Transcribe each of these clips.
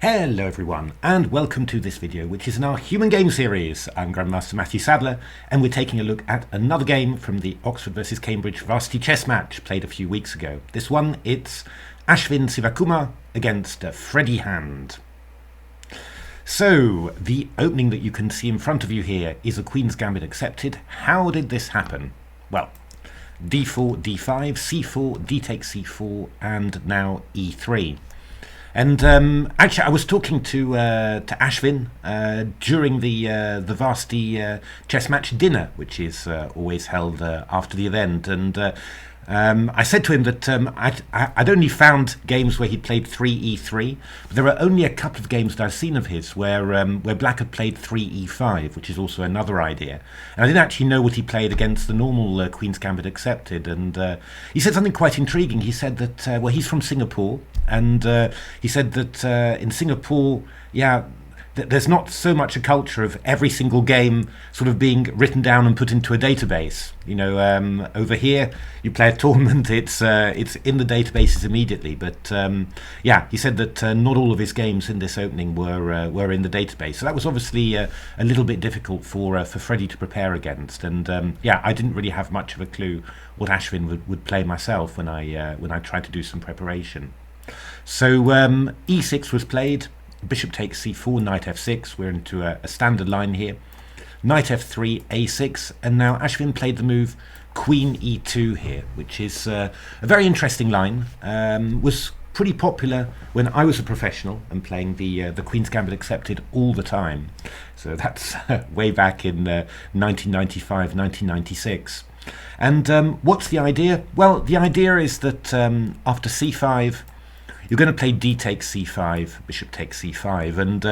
Hello everyone, and welcome to this video, which is in our Human Game series. I'm Grandmaster Matthew Sadler, and we're taking a look at another game from the Oxford vs Cambridge Varsity Chess Match, played a few weeks ago. This one, it's Ashwin Sivakumar against Freddie Hand. So, the opening that you can see in front of you here is a Queen's Gambit accepted. How did this happen? Well, d4, d5, c4, d takes c4, and now e3. And actually, I was talking to Ashwin during the Varsity Chess Match dinner, which is always held after the event, and I said to him that I'd only found games where he'd played 3e3, but there are only a couple of games that I've seen of his where Black had played 3e5, which is also another idea. And I didn't actually know what he played against the normal Queen's Gambit accepted. And he said something quite intriguing. He said that well, he's from Singapore, and he said that in Singapore, there's not so much a culture of every single game sort of being written down and put into a database. You know, over here, you play a tournament, it's in the databases immediately. But he said that not all of his games in this opening were in the database. So that was obviously a little bit difficult for Freddie to prepare against. And I didn't really have much of a clue what Ashwin would play myself when I tried to do some preparation. So e6 was played. Bishop takes c4, knight f6, we're into a standard line here. Knight f3, a6, and now Ashwin played the move queen e2 here, which is a very interesting line. Was pretty popular when I was a professional and playing the Queen's Gambit accepted all the time. So that's way back in 1995, 1996. And what's the idea? Well, the idea is that after c5, you're going to play d takes c5, bishop takes c5, and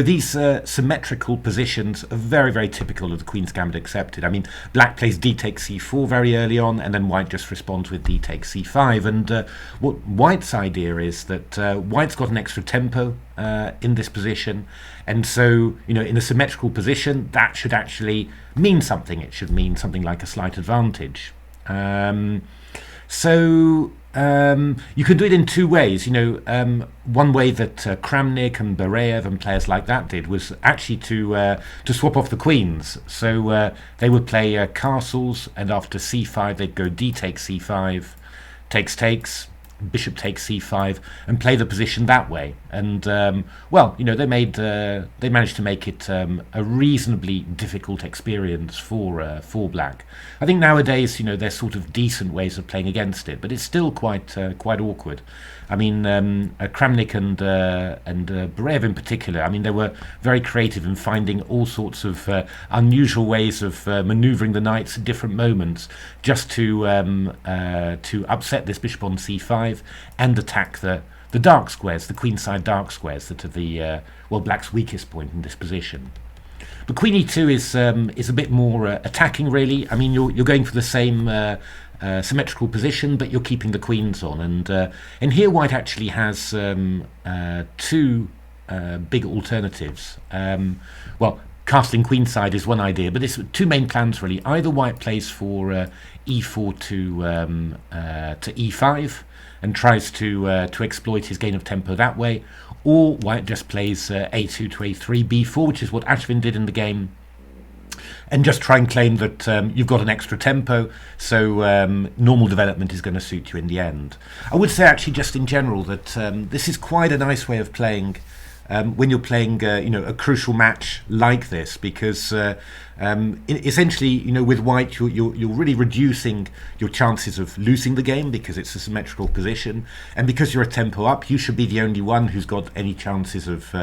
these symmetrical positions are very, very typical of the Queen's Gambit accepted. I mean, Black plays d takes c4 very early on, and then White just responds with d takes c5. And what White's idea is that White's got an extra tempo in this position, and so in a symmetrical position, that should actually mean something. It should mean something like a slight advantage. You can do it in two ways. One way that Kramnik and Bareyev and players like that did was actually to swap off the queens. So they would play castles, and after c5 they'd go d takes c5, takes, bishop takes c5, and play the position that way. And they managed to make it a reasonably difficult experience for Black. I think nowadays there's sort of decent ways of playing against it, but it's still quite awkward. I mean, Kramnik and Bareyev in particular, I mean, they were very creative in finding all sorts of unusual ways of manoeuvring the knights at different moments, just to upset this bishop on c5 and attack the dark squares, the queenside dark squares that are the Black's weakest point in this position. But queen e2 is a bit more attacking, really. I mean, you're going for the same symmetrical position, but you're keeping the queens on. And here White actually has two big alternatives. Castling queenside is one idea, but there's two main plans really. Either White plays for e4 to e5 and tries to exploit his gain of tempo that way, or White just plays a2 to a3, b4, which is what Ashwin did in the game, and just try and claim that you've got an extra tempo, so normal development is going to suit you in the end. I would say actually just in general that this is quite a nice way of playing when you're playing a crucial match like this, because essentially with White you're really reducing your chances of losing the game because it's a symmetrical position, and because you're a tempo up, you should be the only one who's got any chances of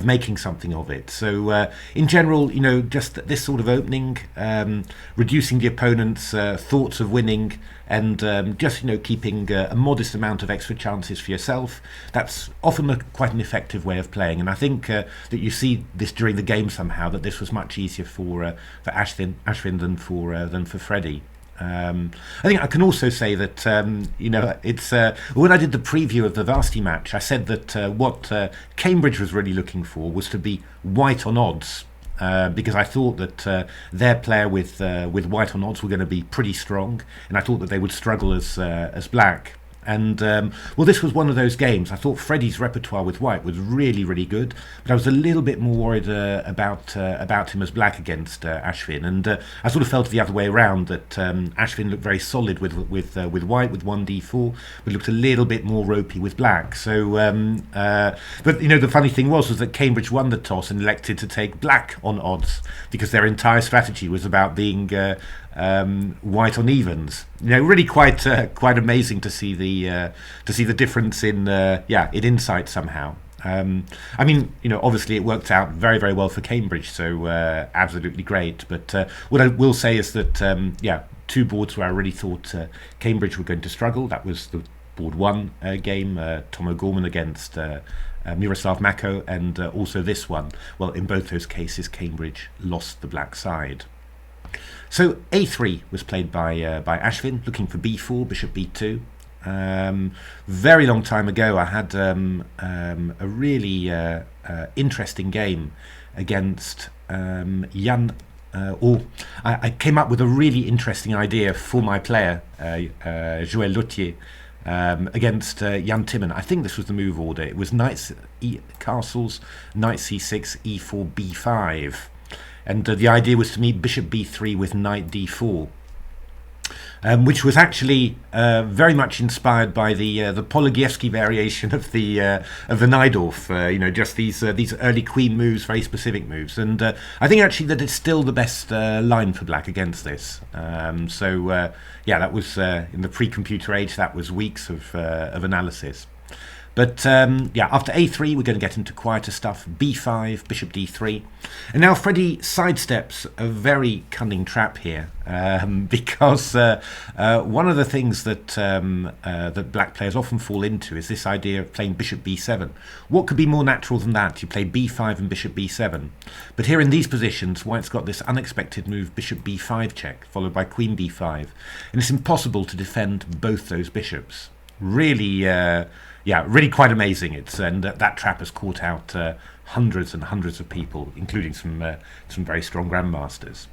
making something of it. So in general, just this sort of opening, reducing the opponent's thoughts of winning, and just keeping a modest amount of extra chances for yourself, that's often quite an effective way of playing. And I think that you see this during the game somehow, that this was much easier for Ashwin than for Freddie. I think I can also say that it's when I did the preview of the Varsity match, I said that what Cambridge was really looking for was to be White on odds. Because I thought that their player with White on odds were going to be pretty strong, and I thought that they would struggle as Black. And well, this was one of those games. I thought Freddie's repertoire with white was really, really good, but I was a little bit more worried about him as black against Ashvin, and I sort of felt the other way around, that Ashvin looked very solid with white with 1d4, but looked a little bit more ropey with black. So, but the funny thing was that Cambridge won the toss and elected to take black on odds, because their entire strategy was about being white on evens. Really quite amazing to see the difference in insight somehow. Obviously it worked out very, very well for Cambridge, so absolutely great. But what I will say is that two boards where I really thought Cambridge were going to struggle. That was the board 1 game, Tom O'Gorman against Miroslav Mako, and also this one. Well, in both those cases, Cambridge lost the black side. So A3 was played by Ashvin, looking for B4, bishop B2. Very long time ago, I had a really interesting game against Jan. I came up with a really interesting idea for my player, Joël Lautier, against Jan Timman. I think this was the move order. It was knights castles, knight c6, e4, b5. And the idea was to meet bishop b3 with knight d4, which was actually very much inspired by the Pologievsky variation of the Najdorf. Just these early queen moves, very specific moves. And I think actually that it's still the best line for black against this. That was in the pre-computer age. That was weeks of analysis. But after a3, we're going to get into quieter stuff. b5, bishop d3. And now Freddie sidesteps a very cunning trap here, because one of the things that that black players often fall into is this idea of playing bishop b7. What could be more natural than that? You play b5 and bishop b7. But here in these positions, white's got this unexpected move, bishop b5 check, followed by queen b5. And it's impossible to defend both those bishops. Really... really quite amazing. And that trap has caught out hundreds and hundreds of people, including some very strong grandmasters.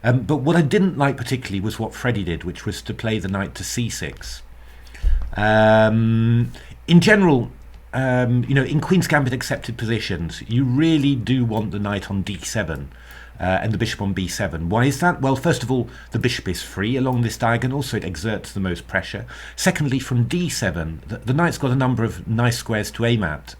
But what I didn't like particularly was what Freddie did, which was to play the knight to c6. In general, in Queen's Gambit accepted positions, you really do want the knight on d7. And the bishop on b7. Why is that? Well, first of all, the bishop is free along this diagonal, so it exerts the most pressure. Secondly, from d7, the knight's got a number of nice squares to aim at.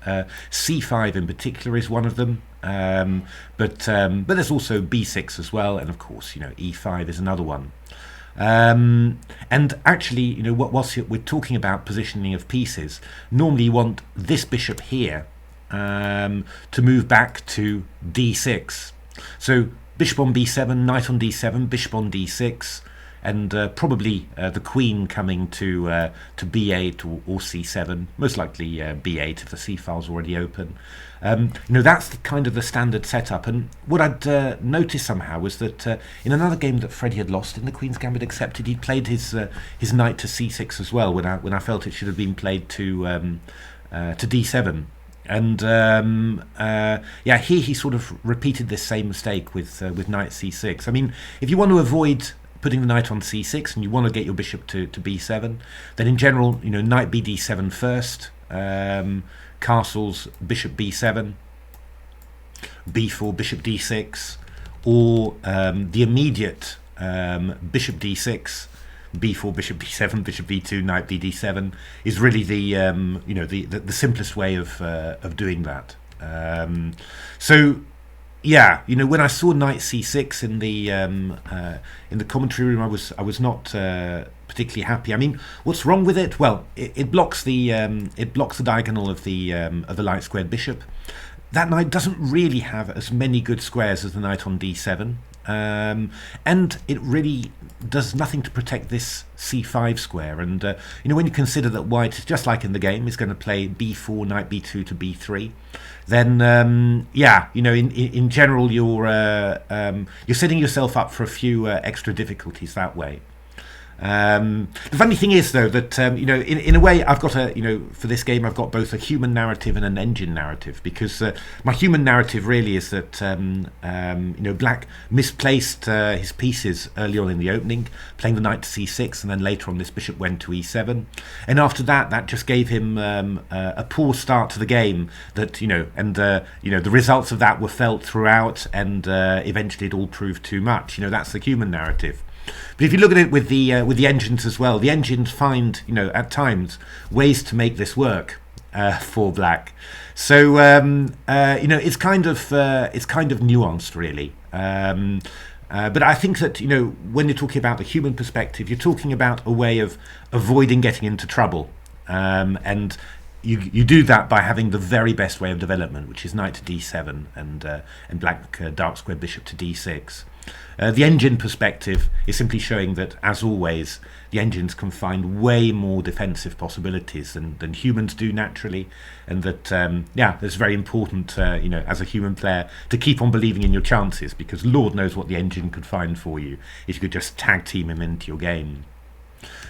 c5 in particular is one of them, but there's also b6 as well, and of course, e5 is another one. And actually, whilst we're talking about positioning of pieces, normally you want this bishop here to move back to d6. So bishop on b7, knight on d7, bishop on d6, and probably the queen coming to b8 or c7, most likely b8 if the c file's already open. That's kind of the standard setup. And what I'd noticed somehow was that in another game that Freddie had lost in the Queen's Gambit accepted, he'd played his knight to c6 as well, when I felt it should have been played to d7. And here he sort of repeated this same mistake with knight c6. I mean, if you want to avoid putting the knight on c6 and you want to get your bishop to b7, then in general, knight bd7 first, castles, bishop b7, b4, bishop d6, or the immediate bishop d6, b4, bishop b7, bishop b2, knight bd7 is really the simplest way of doing that. When I saw knight c6 in the commentary room, I was not particularly happy. I mean, what's wrong with it? Well, it blocks the diagonal of the light squared bishop. That knight doesn't really have as many good squares as the knight on d7. And it really does nothing to protect this c5 square. And when you consider that white, just like in the game, is going to play b4, knight b2 to b3, then in general you're setting yourself up for a few extra difficulties that way. The funny thing is, though, that in a way, I've got for this game, I've got both a human narrative and an engine narrative, because my human narrative really is that Black misplaced his pieces early on in the opening, playing the knight to c6, and then later on this bishop went to e7, and after that just gave him a poor start to the game. That the results of that were felt throughout, and eventually it all proved too much. That's the human narrative. But if you look at it with the engines as well, the engines find at times ways to make this work for Black. So it's kind of nuanced, really. But I think that when you're talking about the human perspective, you're talking about a way of avoiding getting into trouble, and you do that by having the very best way of development, which is knight to d7 and Black dark square bishop to d6. The engine perspective is simply showing that, as always, the engines can find way more defensive possibilities than humans do naturally, and that it's very important, as a human player, to keep on believing in your chances, because Lord knows what the engine could find for you if you could just tag team him into your game.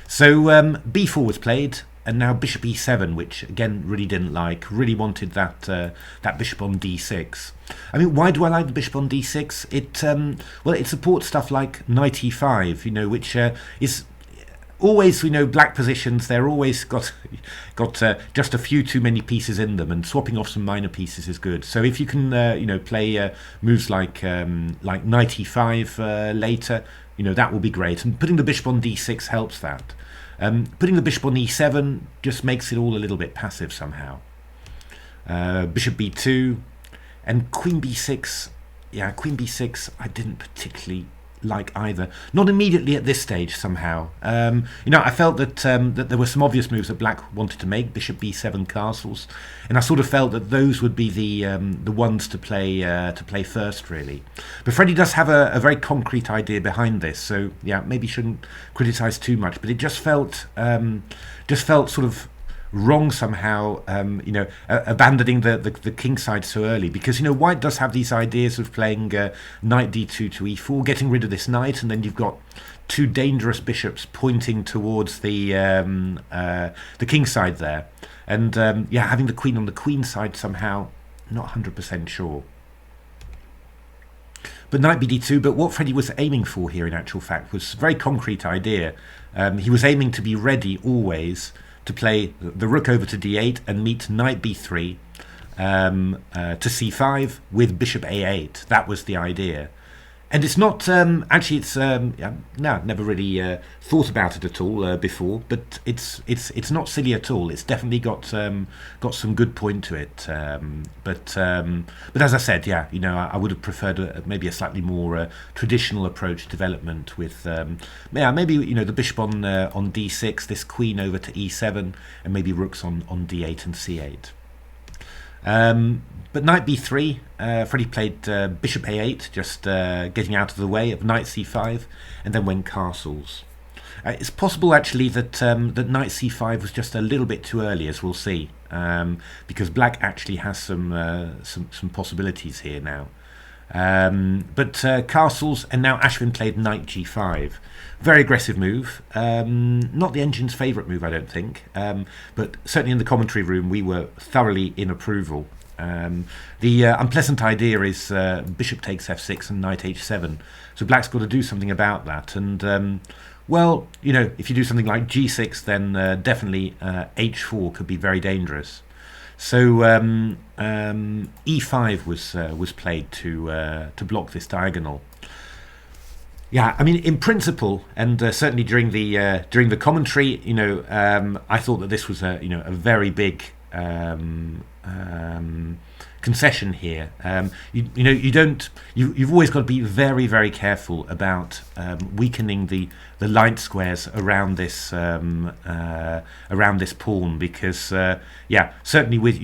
So b4 was played, and now bishop e7, which again really didn't like, really wanted that bishop on d6. I mean, why do I like the bishop on d6? It supports stuff like knight e5, which is always, Black positions, they're always got just a few too many pieces in them, and swapping off some minor pieces is good. So if you can play moves like knight e5 later, that will be great, and putting the bishop on d6 helps that. Putting the bishop on e7 just makes it all a little bit passive somehow. Bishop b2 and queen b6. Yeah, queen b6 I didn't particularly like either. Not immediately at this stage somehow. I felt that there were some obvious moves that Black wanted to make, bishop b7 castles, and I sort of felt that those would be the ones to play first, really. But Freddie does have a very concrete idea behind this, so yeah, maybe shouldn't criticize too much. But it just felt sort of wrong somehow, abandoning the king side so early, because White does have these ideas of playing knight d2 to e4, getting rid of this knight, and then you've got two dangerous bishops pointing towards the king side there, and having the queen on the queen side somehow, not 100% sure. But knight bd2, but what Freddie was aiming for here in actual fact was a very concrete idea. He was aiming to be ready always to play the rook over to d8 and meet knight b3 to c5 with bishop a8. That was the idea. And it's not actually. It's never really thought about it at all before. But it's not silly at all. It's definitely got some good point to it. But as I said, I would have preferred maybe a slightly more traditional approach to development with maybe the bishop on d6, this queen over to e7, and maybe rooks on d8 and c8. But knight b3, Freddie played bishop a8, just getting out of the way of knight c5, and then went castles. It's possible actually that that knight c5 was just a little bit too early, as we'll see, because Black actually has some possibilities here now. But castles, and now Ashwin played knight g5. Very aggressive move. Not the engine's favourite move, I don't think, but certainly in the commentary room we were thoroughly in approval. The unpleasant idea is bishop takes f6 and knight h7, so Black's got to do something about that, and if you do something like g6, then definitely h4 could be very dangerous. So e5 was played to block this diagonal. Yeah, I mean, in principle, and certainly during the commentary, I thought that this was a very big concession here. You've always got to be very, very careful about weakening the light squares around this pawn, because certainly with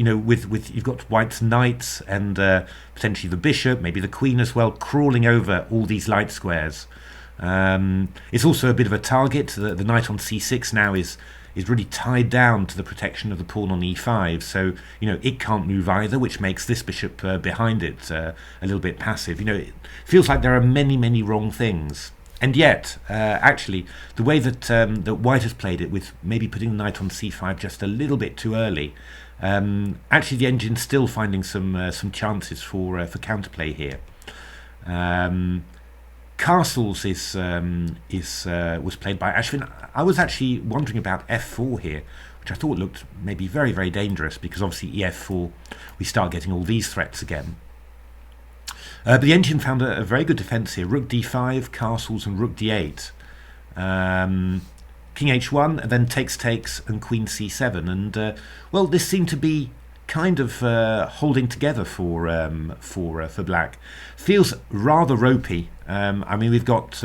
you've got White's knights and potentially the bishop, maybe the queen as well, crawling over all these light squares. It's also a bit of a target. The knight on c6 now is really tied down to the protection of the pawn on e5, so it can't move either, which makes this bishop behind it a little bit passive. It feels like there are many wrong things, And yet, actually, the way that that White has played it, with maybe putting the knight on c5 just a little bit too early, actually the engine's still finding some chances for counterplay here. Castles was played by Ashwin. I was actually wondering about f4 here, which I thought looked maybe very, very dangerous, because obviously ef4, we start getting all these threats again. But the engine found a very good defence here. Rook d5, castles, and rook d8. King h1, and then takes, and queen c7. And, well, this seemed to be kind of holding together for black. Feels rather ropey. I mean, we've got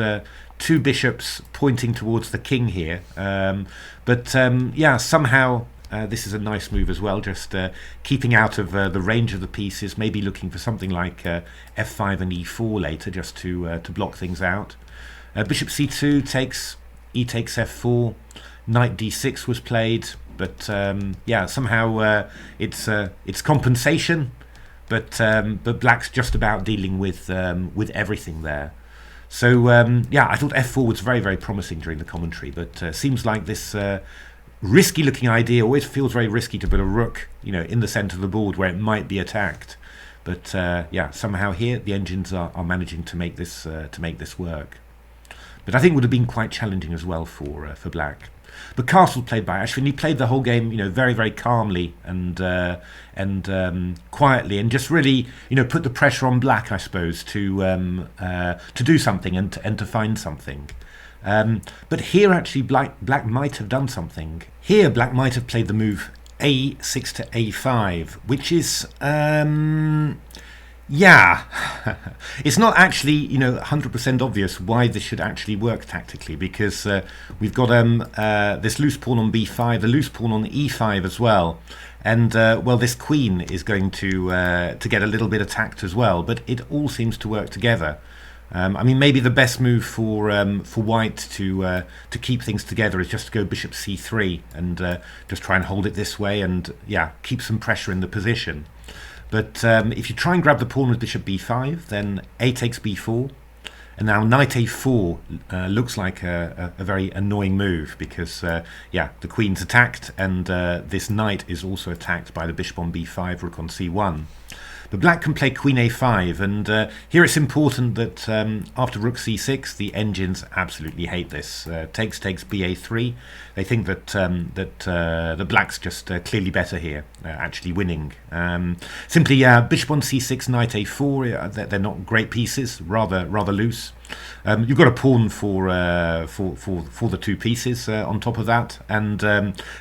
two bishops pointing towards the king here. But, yeah, somehow... this is a nice move as well, just keeping out of the range of the pieces, maybe looking for something like f5 and e4 later, just to block things out. Bishop c2 takes, e takes f4, knight d6 was played, but yeah, somehow it's compensation, but black's just about dealing with everything there. So yeah, I thought f4 was very, very promising during the commentary, but seems like this risky looking idea always feels very risky, to put a rook, you know, in the center of the board where it might be attacked. But yeah, somehow here the engines are managing to make this work. But I think it would have been quite challenging as well for black. But castle played by Ashwin. He played the whole game, you know, very, very calmly and quietly, and just really, you know, put the pressure on black, I suppose, to do something and to find something. But here actually black might have done something. Here black might have played the move a6 to a5, which is yeah, it's not actually, you know, 100% obvious why this should actually work tactically, because we've got this loose pawn on b5, the loose pawn on e5 as well, and well, this queen is going to get a little bit attacked as well. But it all seems to work together. I mean, maybe the best move for white to keep things together is just to go bishop c3 and just try and hold it this way, and yeah, keep some pressure in the position. But if you try and grab the pawn with bishop b5, then a takes b4, and now knight a4 looks like a very annoying move, because yeah, the queen's attacked, and this knight is also attacked by the bishop on b5, rook on c1. But black can play queen a5, and here it's important that after rook c6, the engines absolutely hate this. Takes ba3. They think that the black's just clearly better here, actually winning. Simply bishop on c6, knight a4. They're not great pieces, rather loose. You've got a pawn for the two pieces on top of that, and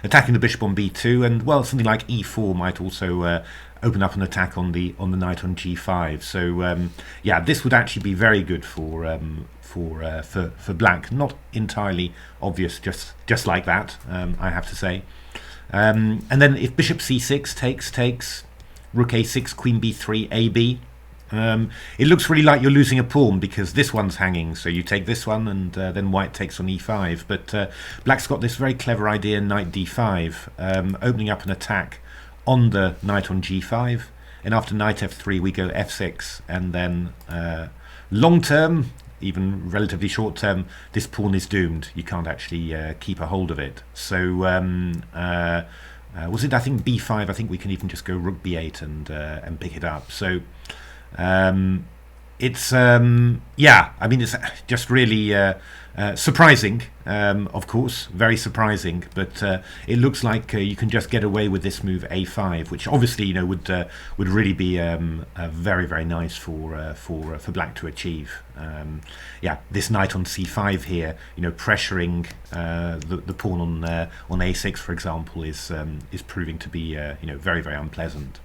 attacking the bishop on b2, and well, something like e4 might also open up an attack on the knight on g5. So yeah, this would actually be very good for black. Not entirely obvious, just like that, I have to say. And then if bishop c6 takes, rook a6, queen b3, ab. It looks really like you're losing a pawn, because this one's hanging, so you take this one, and then white takes on e5. But black's got this very clever idea, knight d5, opening up an attack on the knight on g5, and after knight f3 we go f6, and then long term, even relatively short term, this pawn is doomed. You can't actually keep a hold of it. So was it, I think, b5? I think we can even just go rook b8 and pick it up. So it's yeah, I mean, it's just really surprising, of course, very surprising. But it looks like you can just get away with this move a5, which obviously, you know, would really be very, very nice for black to achieve. Yeah, this knight on c5 here, you know, pressuring the pawn on a6, for example, is proving to be you know, very, very unpleasant.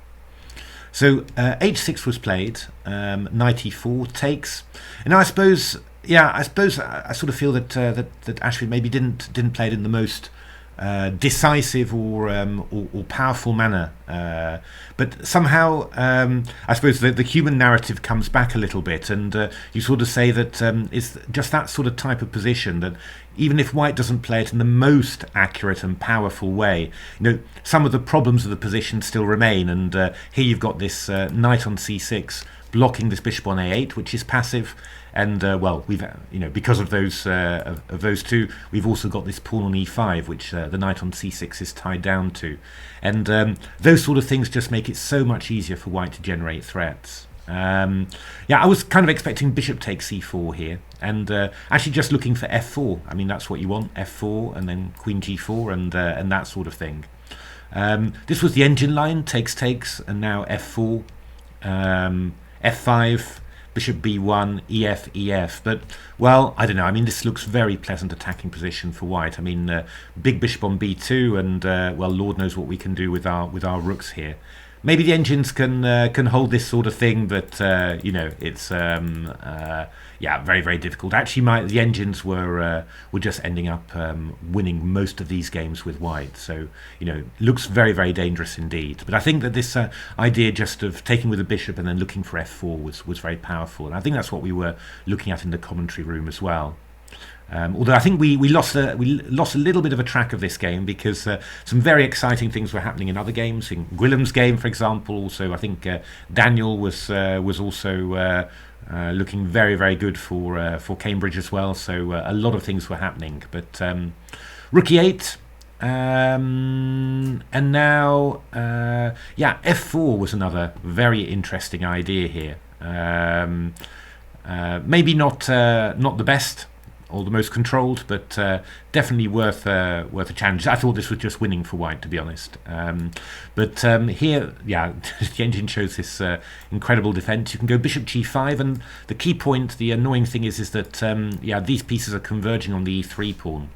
So h6 was played, knight e4 takes, and I suppose, yeah, I sort of feel that that Ashwin maybe didn't play it in the most decisive or powerful manner, but somehow I suppose the human narrative comes back a little bit, and you sort of say that it's just that sort of type of position that even if white doesn't play it in the most accurate and powerful way, you know, some of the problems of the position still remain. And here you've got this knight on c6 blocking this bishop on a8, which is passive, And well, we've because of those two, we've also got this pawn on e5, which the knight on c6 is tied down to, and those sort of things just make it so much easier for white to generate threats. Yeah, I was kind of expecting bishop takes c4 here, and actually just looking for f4. I mean, that's what you want, f4, and then queen g4, and that sort of thing. This was the engine line, takes, and now f4, f5, bishop b1, ef, but, well, I don't know. I mean, this looks very pleasant attacking position for white. I mean, big bishop on b2, and, well, Lord knows what we can do with our rooks here. Maybe the engines can hold this sort of thing, but it's yeah, very, very difficult. Actually, the engines were just ending up winning most of these games with white. So looks very, very dangerous indeed. But I think that this idea just of taking with a bishop and then looking for f4 was very powerful, and I think that's what we were looking at in the commentary room as well. Although I think we lost a little bit of a track of this game, because some very exciting things were happening in other games. In Gwillem's game, for example, also I think Daniel was also looking very, very good for Cambridge as well. So a lot of things were happening. But rook e8, and now yeah, f4 was another very interesting idea here. Maybe not the best or the most controlled, but definitely worth a challenge. I thought this was just winning for white, to be honest. But here, yeah, the engine shows this incredible defense. You can go bishop g5, and the key point, the annoying thing is that yeah, these pieces are converging on the e3 pawn.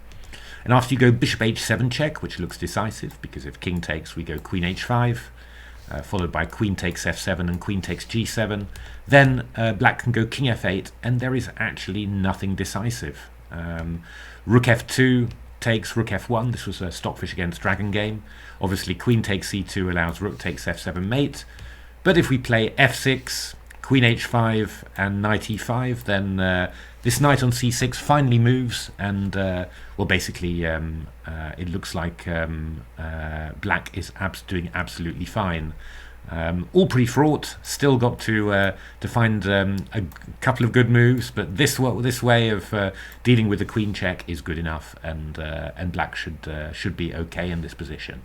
And after you go bishop h7 check, which looks decisive, because if king takes, we go queen h5. Followed by queen takes f7 and queen takes g7. Then black can go king f8, and there is actually nothing decisive. Rook f2 takes rook f1. This was a Stockfish against Dragon game. Obviously queen takes c2 allows rook takes f7 mate. But if we play f6, queen h5 and knight e5, then this knight on c6 finally moves, and well, basically it looks like black is doing absolutely fine. All pretty fraught. Still got to find a couple of good moves, but this way of dealing with the queen check is good enough, and black should be okay in this position.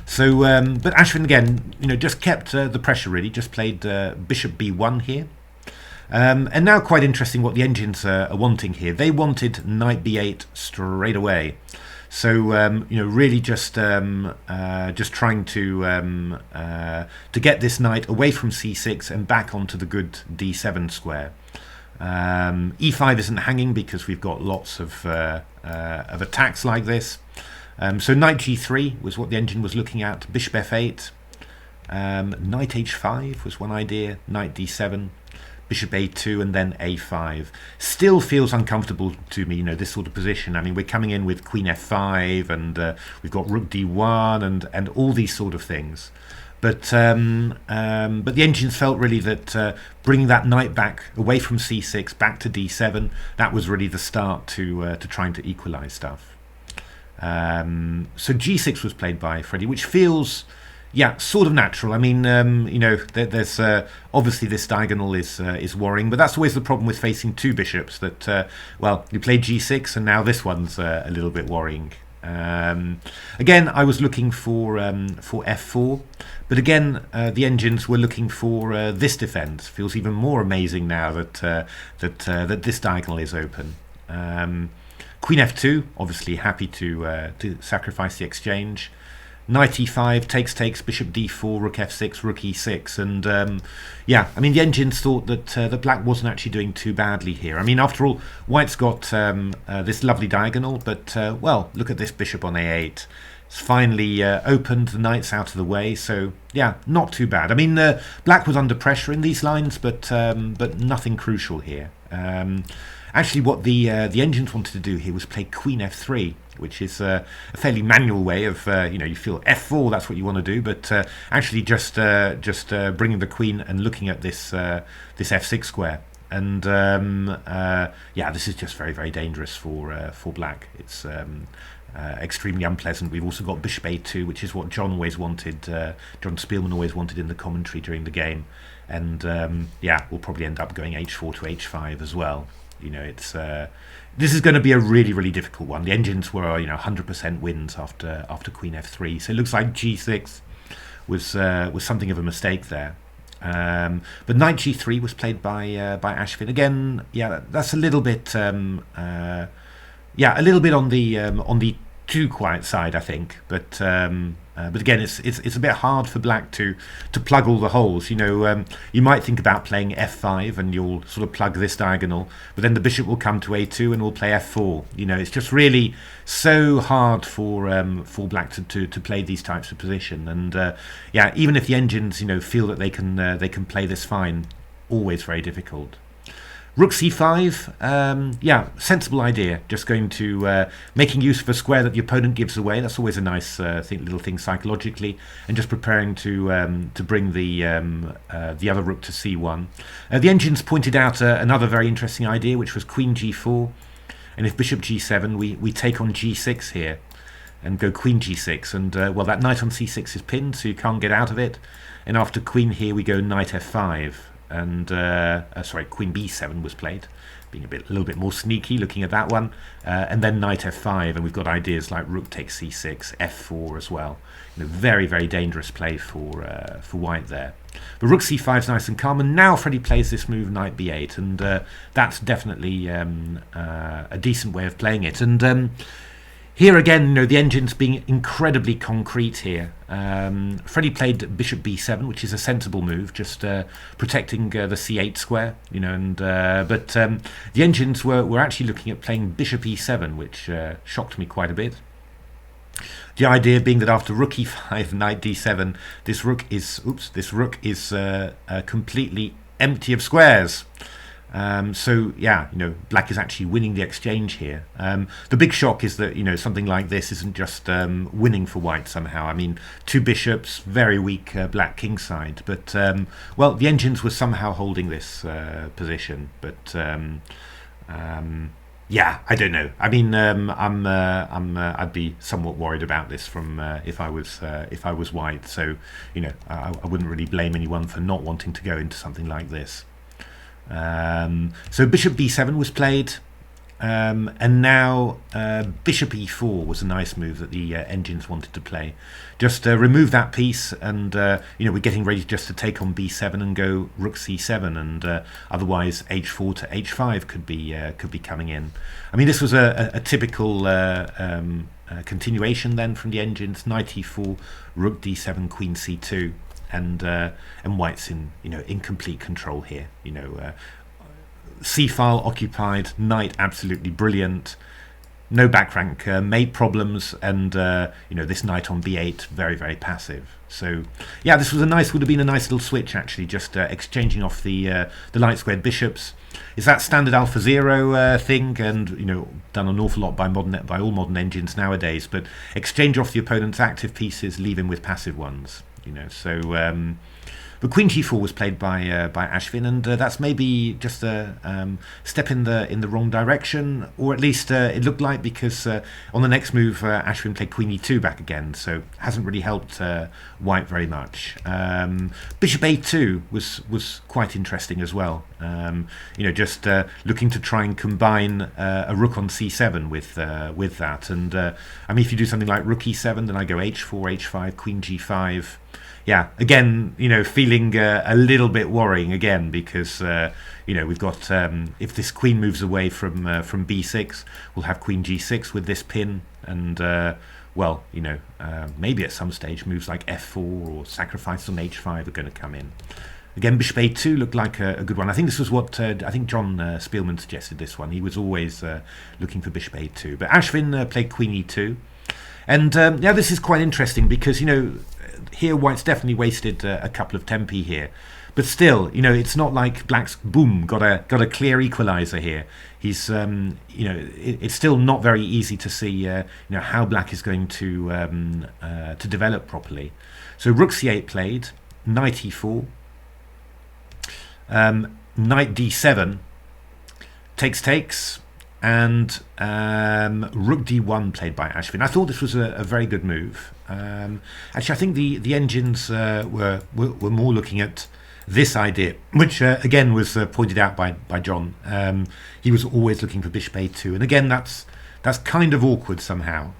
So, but Ashwin again, just kept the pressure really. Just played bishop b1 here. And now quite interesting what the engines are wanting here. They wanted knight b8 straight away. So really just trying to get this knight away from c6 and back onto the good d7 square. e5 isn't hanging because we've got lots of attacks like this. So knight g3 was what the engine was looking at. Bishop f8, knight h5 was one idea. Knight d7. Bishop a2, and then a5. Still feels uncomfortable to me, this sort of position. I mean, we're coming in with queen f5, and we've got rook d1, and all these sort of things. But the engines felt really that bringing that knight back away from c6 back to d7, that was really the start to trying to equalize stuff. So g6 was played by Freddie, which feels, yeah, sort of natural. I mean, there's obviously this diagonal is worrying, but that's always the problem with facing two bishops. That well, you play g6, and now this one's a little bit worrying. Again, I was looking for f4, but again, the engines were looking for this defense. Feels even more amazing now that this diagonal is open. Queen f2, obviously happy to sacrifice the exchange. Knight e5, takes, bishop d4, rook f6, rook e6, and yeah, I mean, the engines thought that that black wasn't actually doing too badly here. I mean, after all, white's got this lovely diagonal, but well, look at this bishop on a8. It's finally opened, the knight's out of the way, so yeah, not too bad. I mean, black was under pressure in these lines, but nothing crucial here. Actually, what the engines wanted to do here was play queen f3, which is a fairly manual way of, you feel f4, that's what you want to do, but actually just bringing the queen and looking at this f6 square. And yeah, this is just very, very dangerous for black. It's extremely unpleasant. We've also got bishop a2, which is what John always wanted. John Spielman always wanted in the commentary during the game. And yeah, we'll probably end up going h4 to h5 as well. You know, it's this is going to be a really, really difficult one. The engines were 100% wins after queen f3, so it looks like g6 was something of a mistake there. But knight g3 was played by Ashvin again. Yeah, that's a little bit yeah, a little bit on the too quiet side, I think. But again, it's a bit hard for black to plug all the holes. You know, you might think about playing f5 and you'll sort of plug this diagonal, but then the bishop will come to a2 and we'll play f4. You know, it's just really so hard for black to play these types of position. And yeah, even if the engines feel that they can play this fine, always very difficult. Rook c5, yeah, sensible idea. Just going to making use of a square that the opponent gives away. That's always a nice little thing psychologically, and just preparing to bring the other rook to c1. The engines pointed out another very interesting idea, which was queen g4, and if bishop g7, we take on g6 here, and go queen g6, and well, that knight on c6 is pinned, so you can't get out of it. And after queen here, we go knight f5. And sorry, queen b7 was played, being a little bit more sneaky looking at that one, and then knight f5, and we've got ideas like rook takes c6, f4 as well. Very, very dangerous play for white there. But rook c5 is nice and calm, and now Freddie plays this move knight b8, and that's definitely a decent way of playing it. And here again, the engine's being incredibly concrete here. Freddie played bishop b7, which is a sensible move, just protecting the c8 square, and but the engines were actually looking at playing bishop e7, which shocked me quite a bit. The idea being that after rook e5, knight d7, this rook is completely empty of squares. So yeah, black is actually winning the exchange here. The big shock is that something like this isn't just winning for white somehow. I mean, two bishops, very weak black kingside, but well, the engines were somehow holding this position. But yeah, I don't know. I mean, I'd be somewhat worried about this from if I was white. So I wouldn't really blame anyone for not wanting to go into something like this. So bishop b7 was played, and now bishop e4 was a nice move that the engines wanted to play. Just remove that piece, and we're getting ready just to take on b7 and go rook c7, and otherwise h4 to h5 could be coming in. I mean, this was a typical continuation then from the engines: knight e4, rook d7, queen c2. And white's in complete control here. C file occupied, knight absolutely brilliant, no back rank mate problems, and this knight on b8 very, very passive. So yeah, this would have been a nice little switch actually, just exchanging off the light squared bishops. Is that standard Alpha Zero thing, and done an awful lot by all modern engines nowadays. But exchange off the opponent's active pieces, leave him with passive ones. So but queen g4 was played by Ashvin, and that's maybe just a step in the wrong direction, or at least it looked like, because on the next move Ashvin played queen e2 back again, so hasn't really helped white very much. Bishop a2 was quite interesting as well. Just looking to try and combine a rook on c7 with that, and I mean, if you do something like rook e7, then I go h4, h5, queen g5. Yeah, again, feeling a little bit worrying again, because we've got if this queen moves away from b6, we'll have queen g6 with this pin, and well, maybe at some stage moves like f4 or sacrifice on h5 are going to come in. Again, bishop a2 looked like a good one. I think this was what I think John Spielman suggested this one. He was always looking for bishop a2, but Ashvin played queen e2, and yeah, this is quite interesting because here white's definitely wasted a couple of tempi here, but still, it's not like black's boom got a clear equalizer here. He's it's still not very easy to see how black is going to develop properly. So rook c8 played, knight e4, knight d7, takes, and rook d1 played by Ashwin. I thought this was a very good move. Actually, I think the engines were more looking at this idea, which again was pointed out by John. He was always looking for bishop a2, and again that's kind of awkward somehow.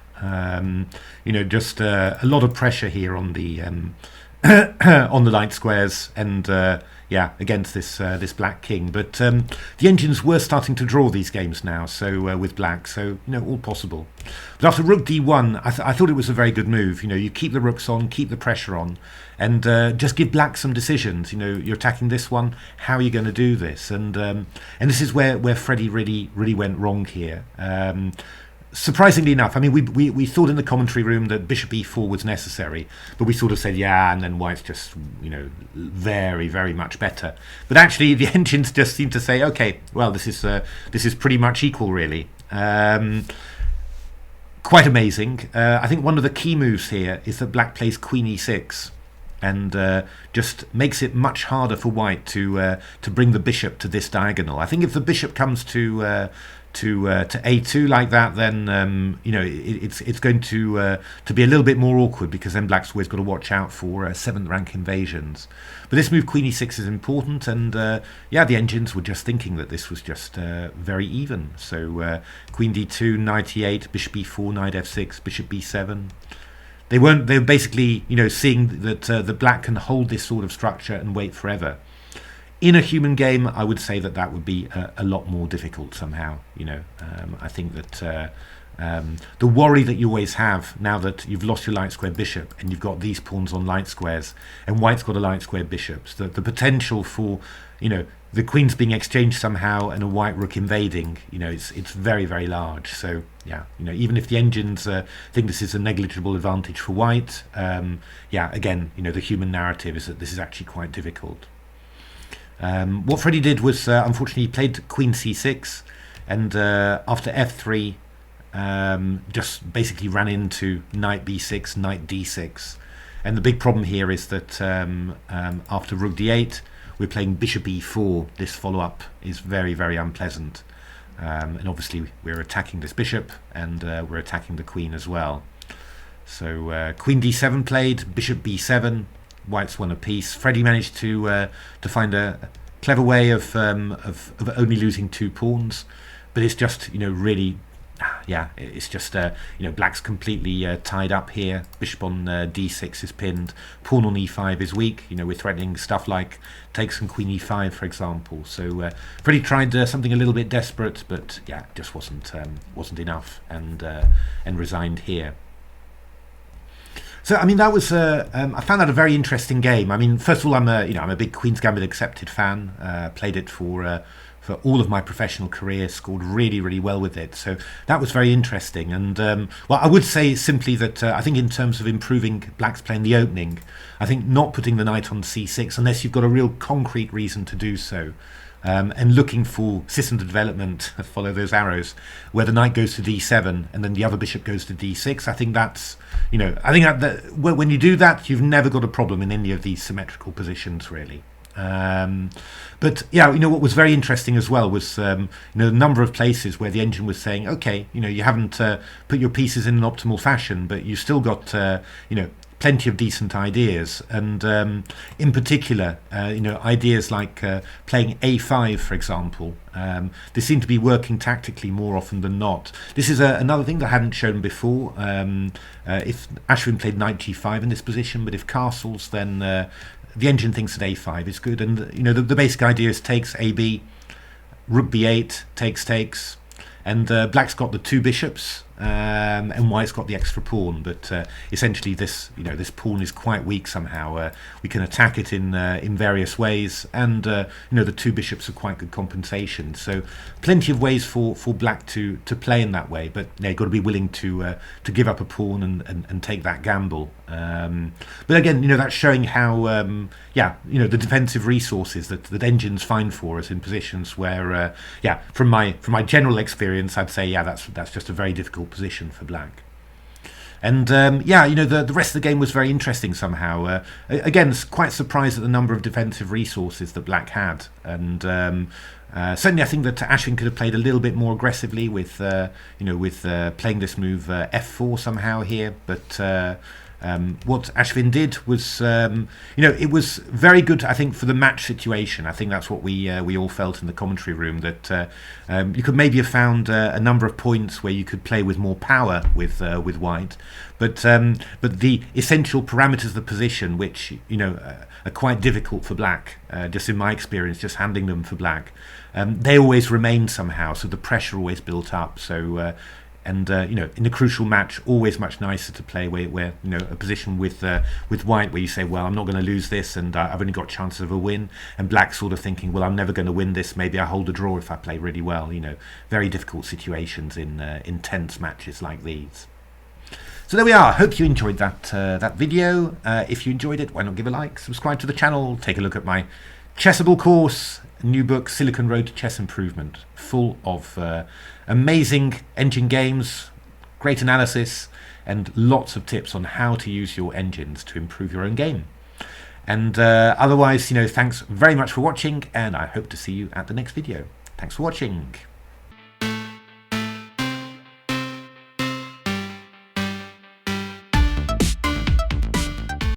Just a lot of pressure here on the on the light squares, and against this black king. But the engines were starting to draw these games now, so with black, so all possible. But after rook d1, I thought it was a very good move. You keep the rooks on, keep the pressure on, and just give black some decisions. You're attacking this one. How are you going to do this? And this is where Freddie really went wrong here. Surprisingly enough, I mean, we thought in the commentary room that bishop e4 was necessary, but we sort of said, and then white's just, very, very much better. But actually, the engines just seem to say, okay, well, this is pretty much equal, really. Quite amazing. I think one of the key moves here is that black plays queen e6, and just makes it much harder for white to bring the bishop to this diagonal. I think if the bishop comes to a2 like that, then it's going to be a little bit more awkward, because then black's always got to watch out for 7th rank invasions. But this move queen e6 is important, and the engines were just thinking that this was just very even. So queen d2, knight e8, bishop e4, knight f6, bishop b7. They were basically seeing that the black can hold this sort of structure and wait forever. In a human game, I would say that would be a lot more difficult somehow. I think that the worry that you always have now that you've lost your light square bishop and you've got these pawns on light squares, and white's got a light square bishops, the potential for the queens being exchanged somehow and a white rook invading, it's very, very large. So even if the engines think this is a negligible advantage for white, again, the human narrative is that this is actually quite difficult. What Freddie did was, unfortunately, he played queen c6, and after f3, just basically ran into knight b6, knight d6. And the big problem here is that after rook d8, we're playing bishop e4. This follow-up is very, very unpleasant. And obviously, we're attacking this bishop, and we're attacking the queen as well. So queen d7 played, bishop b7. White's won a piece. Freddie managed to find a clever way of only losing 2 pawns, but it's just really, it's just black's completely tied up here. Bishop on d6 is pinned. Pawn on e5 is weak. We're threatening stuff like takes and queen e5, for example. So Freddie tried something a little bit desperate, but it just wasn't enough, and resigned here. So I mean, that was I found that a very interesting game. I mean, first of all, I'm a big Queen's Gambit Accepted fan. Played it for all of my professional career. Scored really, really well with it. So that was very interesting. And I would say simply that I think in terms of improving black's play in the opening, I think not putting the knight on c6 unless you've got a real concrete reason to do so. And looking for system development, follow those arrows, where the knight goes to d7 and then the other bishop goes to d6. I think that's, that when you do that, you've never got a problem in any of these symmetrical positions, really. But what was very interesting as well was the number of places where the engine was saying, okay, you haven't put your pieces in an optimal fashion, but you still got plenty of decent ideas, and in particular ideas like playing a5, for example. They seem to be working tactically more often than not. This is another thing that I hadn't shown before. If Ashwin played knight g5 in this position, but if castles, then the engine thinks that a5 is good, and the basic idea is takes ab, rook b8, takes, and black's got the 2 bishops, and white's got the extra pawn, but essentially this pawn is quite weak somehow. We can attack it in various ways, and the 2 bishops are quite good compensation. So plenty of ways for black to play in that way, but you've got to be willing to give up a pawn and take that gamble. But again, that's showing how the defensive resources that engines find for us in positions where from my general experience, I'd say that's just a very difficult position for black. And yeah, the rest of the game was very interesting somehow. Again, quite surprised at the number of defensive resources that Black had, and certainly I think that Ashwin could have played a little bit more aggressively with playing this move f4 somehow here, but what Ashwin did was, it was very good, I think, for the match situation. I think that's what we all felt in the commentary room, that you could maybe have found a number of points where you could play with more power with White, but the essential parameters of the position, which are quite difficult for Black, just in my experience, just handling them for Black, they always remained somehow, so the pressure always built up. So. In a crucial match, always much nicer to play where a position with White where you say, well, I'm not going to lose this, and I've only got chances of a win, and Black sort of thinking, well, I'm never going to win this. Maybe I hold a draw if I play really well. Very difficult situations in intense matches like these. So there we are. Hope you enjoyed that video. If you enjoyed it, why not give a like, subscribe to the channel, take a look at my Chessable course, new book, Silicon Road to Chess Improvement, full of amazing engine games, great analysis, and lots of tips on how to use your engines to improve your own game. And otherwise, thanks very much for watching, and I hope to see you at the next video. Thanks for watching.